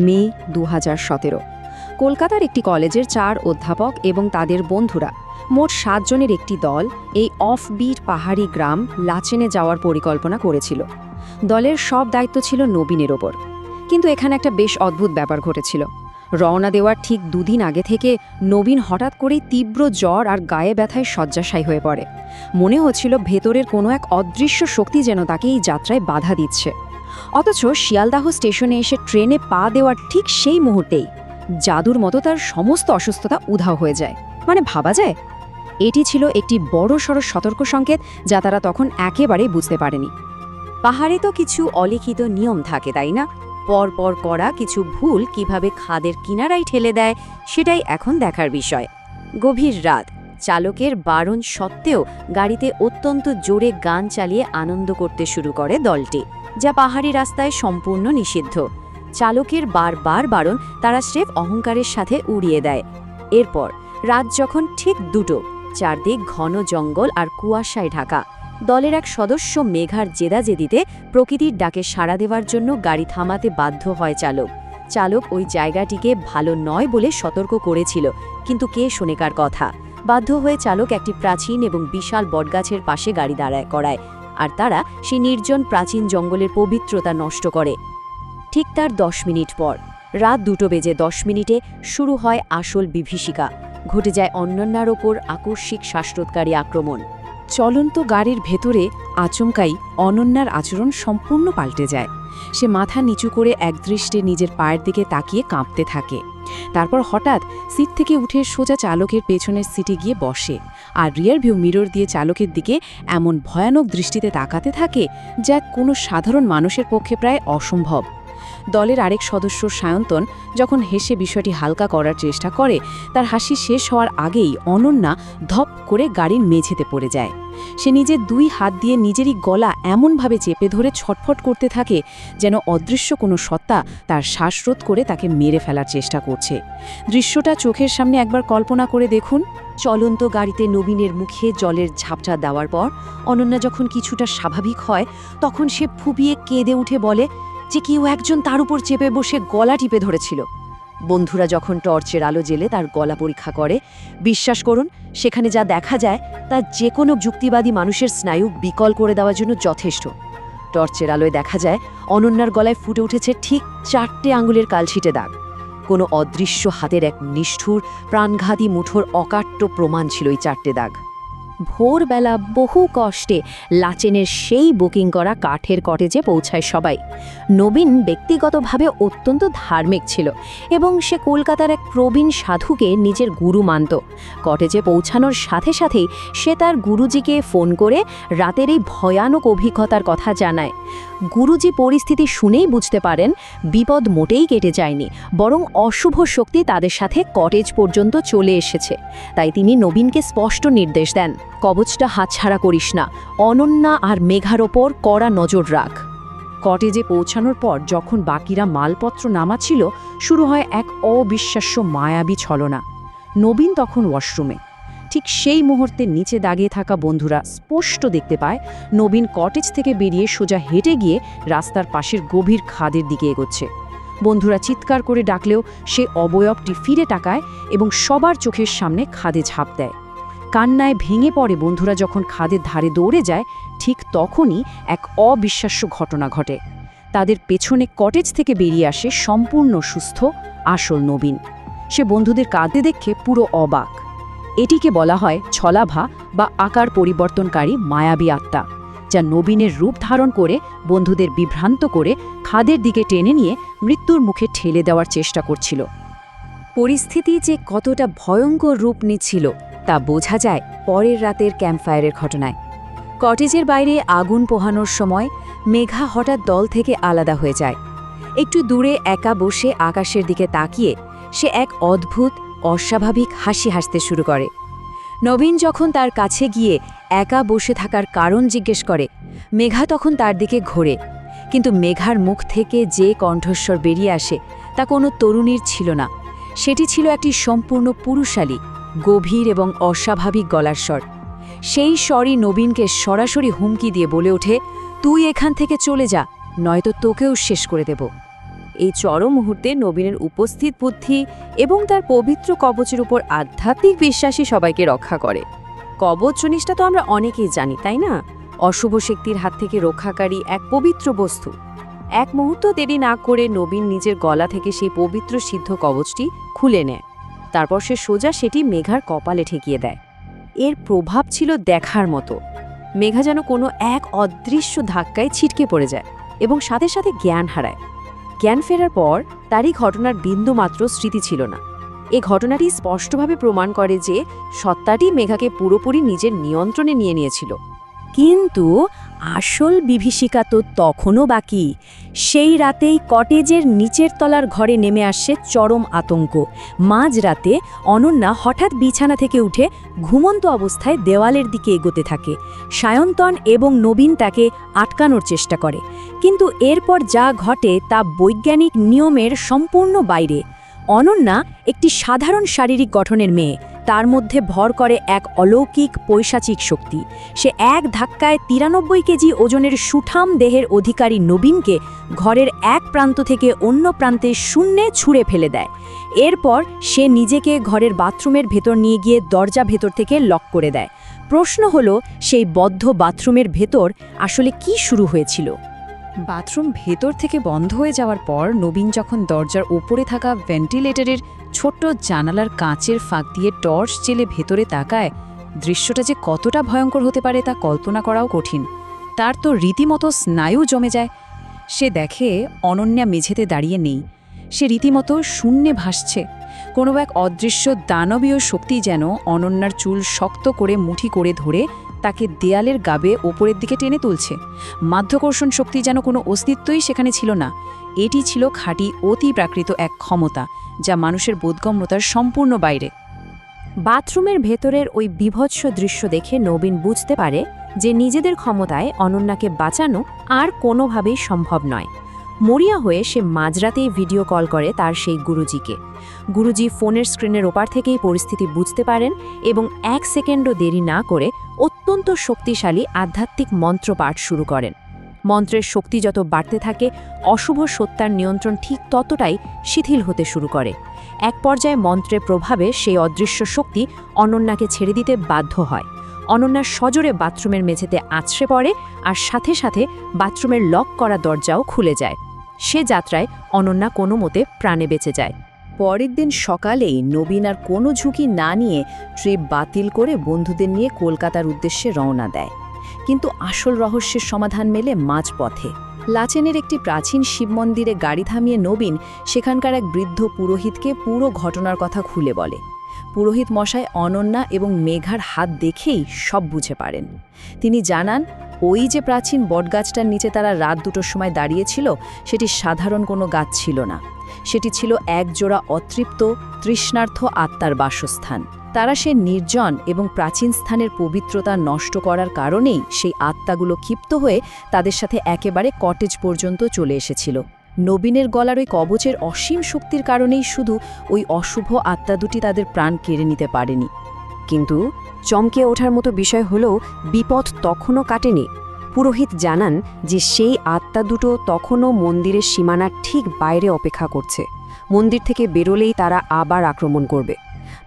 মে ২০১৭ কলকাতার একটি কলেজের ৪ অধ্যাপক এবং তাদের বন্ধুরা মোট ৭ জনের একটি দল এই অফবিট পাহাড়ি গ্রাম লাচেনে যাওয়ার পরিকল্পনা করেছিল। দলের সব দায়িত্ব ছিল নবীনের ওপর। কিন্তু এখানে একটা বেশ অদ্ভুত ব্যাপার ঘটেছিল। রওনা দেওয়ার ঠিক দুদিন আগে থেকে নবীন হঠাৎ করেই তীব্র জ্বর আর গায়ে ব্যথায় শয্যাশায়ী হয়ে পড়ে। মনে হচ্ছিল ভেতরের কোনো এক অদৃশ্য শক্তি যেন তাকে এই যাত্রায় বাধা দিচ্ছে। অথচ শিয়ালদাহ স্টেশনে এসে ট্রেনে পা দেওয়ার ঠিক সেই মুহূর্তেই জাদুর মতো তার সমস্ত অসুস্থতা উধাও হয়ে যায়। মানে ভাবা যায়, এটি ছিল একটি বড়সড় সতর্ক সংকেত যা তারা তখন একেবারেই বুঝতে পারেনি। পাহাড়ে তো কিছু অলিখিত নিয়ম থাকে, তাই না? পরপর করা কিছু ভুল কিভাবে খাদের কিনারায় ঠেলে দেয় সেটাই এখন দেখার বিষয়। গভীর রাত, চালকের বারণ সত্ত্বেও গাড়িতে অত্যন্ত জোরে গান চালিয়ে আনন্দ করতে শুরু করে দলটি, যা পাহাড়ি রাস্তায় সম্পূর্ণ নিষিদ্ধ। চালকের বারবার বারণ তারা স্রেফ অহংকারের সাথে উড়িয়ে দেয়। এরপর রাত যখন ঠিক 2টো, চারদিক ঘন জঙ্গল আর কুয়াশায় ঢাকা, দলের এক সদস্য মেঘার জেদাজেদিতে প্রকৃতির ডাকে সাড়া দেওয়ার জন্য গাড়ি থামাতে বাধ্য হয় চালক ওই জায়গাটিকে ভালো নয় বলে সতর্ক করেছিল, কিন্তু কে শোনেকার কথা। বাধ্য হয়ে চালক একটি প্রাচীন এবং বিশাল বটগাছের পাশে গাড়ি দাঁড়ায় করায়, আর তারা সেই নির্জন প্রাচীন জঙ্গলের পবিত্রতা নষ্ট করে। ঠিক তার 10 মিনিট পর, রাত 2:10 শুরু হয় আসল বিভীষিকা। ঘটে যায় অনন্যার ওপর আকস্মিক শ্বাসরোধকারী আক্রমণ। চলন্ত গাড়ির ভেতরে আচমকাই অনন্যার আচরণ সম্পূর্ণ পাল্টে যায়। সে মাথা নিচু করে একদৃষ্টে নিজের পায়ের দিকে তাকিয়ে কাঁপতে থাকে। তারপর হঠাৎ সিট থেকে উঠে সোজা চালকের পেছনের সিটে গিয়ে বসে আর রিয়ার ভিউ মিরর দিয়ে চালকের দিকে এমন ভয়ানক দৃষ্টিতে তাকাতে থাকে যা কোনো সাধারণ মানুষের পক্ষে প্রায় অসম্ভব। দলের আরেক সদস্য সায়ন্তন যখন হেসে বিষয়টি হালকা করার চেষ্টা করে, তার হাসি শেষ হওয়ার আগেই অনন্যা ধপ করে গাড়ির মেঝেতে পড়ে যায়। সে নিজের 2 হাত দিয়ে নিজেরই গলা এমনভাবে চেপে ধরে ছটফট করতে থাকে যেন অদৃশ্য কোনো সত্তা তার শ্বাসরোধ করে তাকে মেরে ফেলার চেষ্টা করছে। দৃশ্যটা চোখের সামনে একবার কল্পনা করে দেখুন। চলন্ত গাড়িতে নবীনের মুখে জলের ঝাপটা দেওয়ার পর অনন্যা যখন কিছুটা স্বাভাবিক হয়, তখন সে ফুপিয়ে কেঁদে উঠে বলে যে কেউ একজন তার উপর চেপে বসে গলা টিপে ধরেছিল। বন্ধুরা যখন টর্চের আলো জ্বেলে তার গলা পরীক্ষা করে, বিশ্বাস করুন, সেখানে যা দেখা যায় তা যে কোনো যুক্তিবাদী মানুষের স্নায়ু বিকল করে দেওয়ার জন্য যথেষ্ট। টর্চের আলোয় দেখা যায় অনন্যার গলায় ফুটে উঠেছে ঠিক 4টে আঙুলের কালছিটে দাগ। কোনো অদৃশ্য হাতের এক নিষ্ঠুর প্রাণঘাতী মুঠোর অকাট্য প্রমাণ ছিল এই 4টে দাগ। ভোরবেলা বহু কষ্টে লাচেনের সেই বুকিং করা কাঠের কটেজে পৌঁছায় সবাই। নবীন ব্যক্তিগতভাবে অত্যন্ত ধার্মিক ছিল এবং সে কলকাতার এক প্রবীণ সাধুকে নিজের গুরু মানত। কটেজে পৌঁছানোর সাথে সাথেই সে তার গুরুজিকে ফোন করে রাতের এই ভয়ানক অভিজ্ঞতার কথা জানায়। গুরুজি পরিস্থিতি শুনেই বুঝতে পারেন বিপদ মোটেই কেটে যায়নি, বরং অশুভ শক্তি তাদের সাথে কটেজ পর্যন্ত চলে এসেছে। তাই তিনি নবীনকে স্পষ্ট নির্দেশ দেন, কবচটা হাতছাড়া করিস না, অনন্যা আর মেঘার ওপর কড়া নজর রাখ। কটেজে পৌঁছানোর পর যখন বাকিরা মালপত্র নামাচ্ছিল, শুরু হয় এক অবিশ্বাস্য মায়াবী ছলনা। নবীন তখন ওয়াশরুমে। ঠিক সেই মুহূর্তে নিচে দাঁড়িয়ে থাকা বন্ধুরা স্পষ্ট দেখতে পায় নবীন কটেজ থেকে বেরিয়ে সোজা হেঁটে গিয়ে রাস্তার পাশের গভীর খাদের দিকে এগোচ্ছে। বন্ধুরা চিৎকার করে ডাকলেও সে অবয়বটি ফিরে তাকায় এবং সবার চোখের সামনে খাদে ঝাঁপ দেয়। কান্নায় ভেঙে পড়ে বন্ধুরা যখন খাদের ধারে দৌড়ে যায়, ঠিক তখনই এক অবিশ্বাস্য ঘটনা ঘটে। তাদের পেছনে কটেজ থেকে বেরিয়ে আসে সম্পূর্ণ সুস্থ আসল নবীন। সে বন্ধুদের কাঁদতে দেখে পুরো অবাক। এটিকে বলা হয় ছলাভা বা আকার পরিবর্তনকারী মায়াবী আত্মা, যা নবীনের রূপ ধারণ করে বন্ধুদের বিভ্রান্ত করে খাদের দিকে টেনে নিয়ে মৃত্যুর মুখে ঠেলে দেওয়ার চেষ্টা করছিল। পরিস্থিতি যে কতটা ভয়ঙ্কর রূপ নিচ্ছিল তা বোঝা যায় পরের রাতের ক্যাম্পফায়ারের ঘটনায়। কটেজের বাইরে আগুন পোহানোর সময় মেঘা হঠাৎ দল থেকে আলাদা হয়ে যায়। একটু দূরে একা বসে আকাশের দিকে তাকিয়ে সে এক অদ্ভুত অস্বাভাবিক হাসি হাসতে শুরু করে। নবীন যখন তার কাছে গিয়ে একা বসে থাকার কারণ জিজ্ঞেস করে, মেঘা তখন তার দিকে ঘোরে, কিন্তু মেঘার মুখ থেকে যে কণ্ঠস্বর বেরিয়ে আসে তা কোনো তরুণীর ছিল না। সেটি ছিল একটি সম্পূর্ণ পুরুষালী, গভীর এবং অস্বাভাবিক গলার স্বর। সেই স্বরই নবীনকে সরাসরি হুমকি দিয়ে বলে ওঠে, তুই এখান থেকে চলে যা, নয়তো তোকেও শেষ করে দেব। এই চরম মুহূর্তে নবীনের উপস্থিত বুদ্ধি এবং তার পবিত্র কবচের উপর আধ্যাত্মিক বিশ্বাসী সবাইকে রক্ষা করে। কবচ জিনিসটা তো আমরা অনেকেই জানি, তাই না? অশুভ শক্তির হাত থেকে রক্ষাকারী এক পবিত্র বস্তু। এক মুহূর্ত দেরি না করে নবীন নিজের গলা থেকে সেই পবিত্র সিদ্ধ কবচটি খুলে নেয়। তারপর সে সোজা সেটি মেঘার কপালে ঠেকিয়ে দেয়। এর প্রভাব ছিল দেখার মতো। মেঘা যেন কোনো এক অদৃশ্য ধাক্কায় ছিটকে পড়ে যায় এবং সাথে সাথে জ্ঞান হারায়। জ্ঞান ফেরার পর তারই ঘটনার বিন্দুমাত্র স্মৃতি ছিল না। এই ঘটনাটি স্পষ্টভাবে প্রমাণ করে যে সত্তাটি মেঘাকে পুরোপুরি নিজের নিয়ন্ত্রণে নিয়ে নিয়েছিল। কিন্তু আসল বিভীষিকা তো তখনও বাকি। সেই রাতেই কটেজের নিচের তলার ঘরে নেমে আসছে চরম আতঙ্ক। মাঝরাতে অনন্যা হঠাৎ বিছানা থেকে উঠে ঘুমন্ত অবস্থায় দেওয়ালের দিকে এগোতে থাকে। সায়ন্তন এবং নবীন তাকে আটকানোর চেষ্টা করে, কিন্তু এরপর যা ঘটে তা বৈজ্ঞানিক নিয়মের সম্পূর্ণ বাইরে। অনন্যা একটি সাধারণ শারীরিক গঠনের মেয়ে, তার মধ্যে ভর করে এক অলৌকিক পৈশাচিক শক্তি। সে এক ধাক্কায় 93 কেজি ওজনের সুঠাম দেহের অধিকারী নবীনকে ঘরের এক প্রান্ত থেকে অন্য প্রান্তে শূন্যে ছুঁড়ে ফেলে দেয়। এরপর সে নিজেকে ঘরের বাথরুমের ভেতর নিয়ে গিয়ে দরজা ভেতর থেকে লক করে দেয়। প্রশ্ন হলো, সেই বদ্ধ বাথরুমের ভেতর আসলে কি শুরু হয়েছিল? বাথরুম ভেতর থেকে বন্ধ হয়ে যাওয়ার পর নবীন যখন দরজার ওপরে থাকা ভেন্টিলেটরের ছোট্ট জানালার কাঁচের ফাঁক দিয়ে টর্চ জেলে ভেতরে তাকায়, দৃশ্যটা যে কতটা ভয়ঙ্কর হতে পারে তা কল্পনা করাও কঠিন। তার তো রীতিমতো স্নায়ু জমে যায়। সে দেখে অনন্যা মেঝেতে দাঁড়িয়ে নেই। সে রীতিমতো শূন্যে ভাসছে। কোনো এক অদৃশ্য দানবীয় শক্তি যেন অনন্যার চুল শক্ত করে মুঠি করে ধরে তাকে দেয়ালের গাবে ওপরের দিকে টেনে তুলছে। মাধ্যাকর্ষণ শক্তি যেন কোনো অস্তিত্বই সেখানে ছিল না। এটি ছিল খাঁটি অতি প্রাকৃত এক ক্ষমতা, যা মানুষের বোধগম্যতার সম্পূর্ণ বাইরে। বাথরুমের ভেতরের ওই বিভৎস দৃশ্য দেখে নবীন বুঝতে পারে যে নিজেদের ক্ষমতায় অনন্যাকে বাঁচানো আর কোনোভাবেই সম্ভব নয়। মরিয়া হয়ে সে মাঝরাতেই ভিডিও কল করে তার সেই গুরুজিকে। গুরুজি ফোনের স্ক্রিনের ওপার থেকেই পরিস্থিতি বুঝতে পারেন এবং 1 সেকেন্ডও দেরি না করে অত্যন্ত শক্তিশালী আধ্যাত্মিক মন্ত্র পাঠ শুরু করেন। মন্ত্রের শক্তি যত বাড়তে থাকে, অশুভ সত্তার নিয়ন্ত্রণ ঠিক ততটাই শিথিল হতে শুরু করে। এক পর্যায়ে মন্ত্রের প্রভাবে সেই অদৃশ্য শক্তি অনন্যাকে ছেড়ে দিতে বাধ্য হয়। অনন্যা সজোরে বাথরুমের মেঝেতে আছড়ে পড়ে, আর সাথে সাথে বাথরুমের লক করা দরজাও খুলে যায়। সে যাত্রায় অনন্যা কোনো মতে প্রাণে বেঁচে যায়। পরের দিন সকালেই নবীন আর কোনো ঝুঁকি না নিয়ে ট্রিপ বাতিল করে বন্ধুদের নিয়ে কলকাতার উদ্দেশ্যে রওনা দেয়। কিন্তু আসল রহস্যের সমাধান মেলে মাঝপথে। লাচেনের একটি প্রাচীন শিব মন্দিরে গাড়ি থামিয়ে নবীন সেখানকার এক বৃদ্ধ পুরোহিতকে পুরো ঘটনার কথা খুলে বলে। পুরোহিত মশাই অনন্যা এবং মেঘার হাত দেখেই সব বুঝে পারেন। তিনি জানান, ওই যে প্রাচীন বটগাছটার নিচে তারা রাত 2টোর সময় দাঁড়িয়েছিল, সেটি সাধারণ কোনো গাছ ছিল না। সেটি ছিল একজোড়া অতৃপ্ত তৃষ্ণার্থ আত্মার বাসস্থান। তারা সে নির্জন এবং প্রাচীন স্থানের পবিত্রতা নষ্ট করার কারণেই সেই আত্মাগুলো ক্ষিপ্ত হয়ে তাদের সাথে একেবারে কটেজ পর্যন্ত চলে এসেছিল। নবীনের গলার ওই কবচের অসীম শক্তির কারণেই শুধু ওই অশুভ আত্মা দুটি তাদের প্রাণ কেড়ে নিতে পারেনি। কিন্তু চমকে ওঠার মতো বিষয় হলেও বিপদ তখনও কাটেনি। পুরোহিত জানান যে সেই আত্মা দুটো তখনও মন্দিরের সীমানার ঠিক বাইরে অপেক্ষা করছে। মন্দির থেকে বেরোলেই তারা আবার আক্রমণ করবে।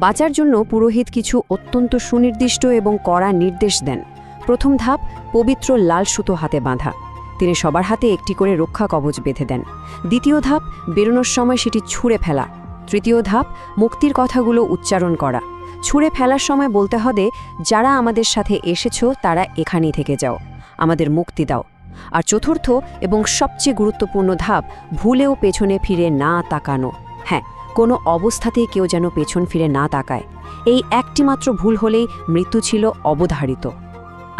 বাঁচার জন্য পুরোহিত কিছু অত্যন্ত সুনির্দিষ্ট এবং কড়া নির্দেশ দেন। প্রথম ধাপ, পবিত্র লাল সুতো হাতে বাঁধা। তিনি সবার হাতে একটি করে রক্ষা কবচ বেঁধে দেন। দ্বিতীয় ধাপ, বেরোনোর সময় সেটি ছুঁড়ে ফেলা। তৃতীয় ধাপ, মুক্তির কথাগুলো উচ্চারণ করা। ছুঁড়ে ফেলার সময় বলতে হবে, যারা আমাদের সাথে এসেছো তারা এখানেই থেকে যাও, আমাদের মুক্তি দাও। আর চতুর্থ এবং সবচেয়ে গুরুত্বপূর্ণ ধাপ, ভুলেও পেছনে ফিরে না তাকানো। হ্যাঁ, কোনো অবস্থাতেই কেউ যেন পেছন ফিরে না তাকায়। এই একটিমাত্র ভুল হলেই মৃত্যু ছিল অবধারিত।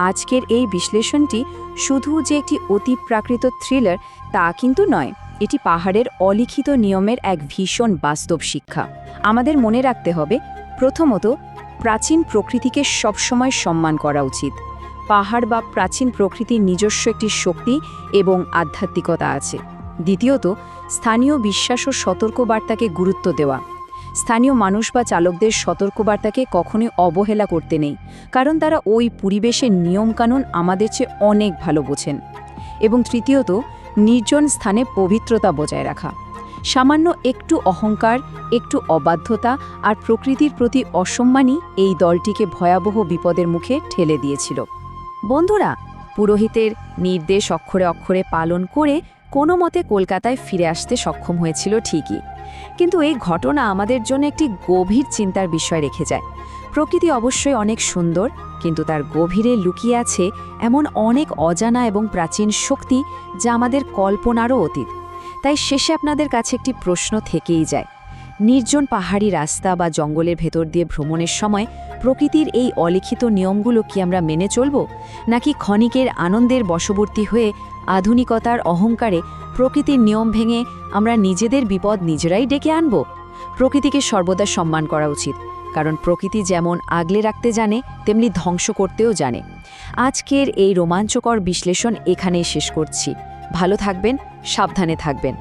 আজকের এই বিশ্লেষণটি শুধু যে একটি অতি প্রাকৃত থ্রিলার তা কিন্তু নয়, এটি পাহাড়ের অলিখিত নিয়মের এক ভীষণ বাস্তব শিক্ষা। আমাদের মনে রাখতে হবে, প্রথমত, প্রাচীন প্রকৃতিকে সবসময় সম্মান করা উচিত। পাহাড় বা প্রাচীন প্রকৃতির নিজস্ব একটি শক্তি এবং আধ্যাত্মিকতা আছে। দ্বিতীয়ত, স্থানীয় বিশ্বাস ও সতর্কবার্তাকে গুরুত্ব দেওয়া। স্থানীয় মানুষ বা চালকদের সতর্কবার্তাকে কখনোই অবহেলা করতে নেই, কারণ তারা ওই পরিবেশের নিয়মকানুন আমাদের চেয়ে অনেক ভালো বোঝেন। এবং তৃতীয়ত, নির্জন স্থানে পবিত্রতা বজায় রাখা। সামান্য একটু অহংকার, একটু অবাধ্যতা আর প্রকৃতির প্রতি অসম্মানই এই দলটিকে ভয়াবহ বিপদের মুখে ঠেলে দিয়েছিল। বন্ধুরা, পুরোহিতের নির্দেশ অক্ষরে অক্ষরে পালন করে কোনো মতে কলকাতায় ফিরে আসতে সক্ষম হয়েছিল ঠিকই, কিন্তু এই ঘটনা আমাদের জন্য একটি গভীর চিন্তার বিষয় রেখে যায়। প্রকৃতি অবশ্যই অনেক সুন্দর, কিন্তু তার গভীরে লুকিয়ে আছে এমন অনেক অজানা এবং প্রাচীন শক্তি যা আমাদের কল্পনারও অতীত। তাই শেষে আপনাদের কাছে একটি প্রশ্ন থেকেই যায়, নির্জন পাহাড়ি রাস্তা বা জঙ্গলের ভেতর দিয়ে ভ্রমণের সময় প্রকৃতির এই অলিখিত নিয়মগুলো কি আমরা মেনে চলব, নাকি ক্ষণিকের আনন্দের বশবর্তী হয়ে আধুনিকতার অহংকারে প্রকৃতির নিয়ম ভেঙে আমরা নিজেদের বিপদ নিজেরাই ডেকে আনব? প্রকৃতিকে সর্বদা সম্মান করা উচিত, কারণ প্রকৃতি যেমন আগলে রাখতে জানে তেমনি ধ্বংস করতেও জানে। আজকের এই রোমাঞ্চকর বিশ্লেষণ এখানেই শেষ করছি। ভালো থাকবেন, সাবধানে থাকবেন।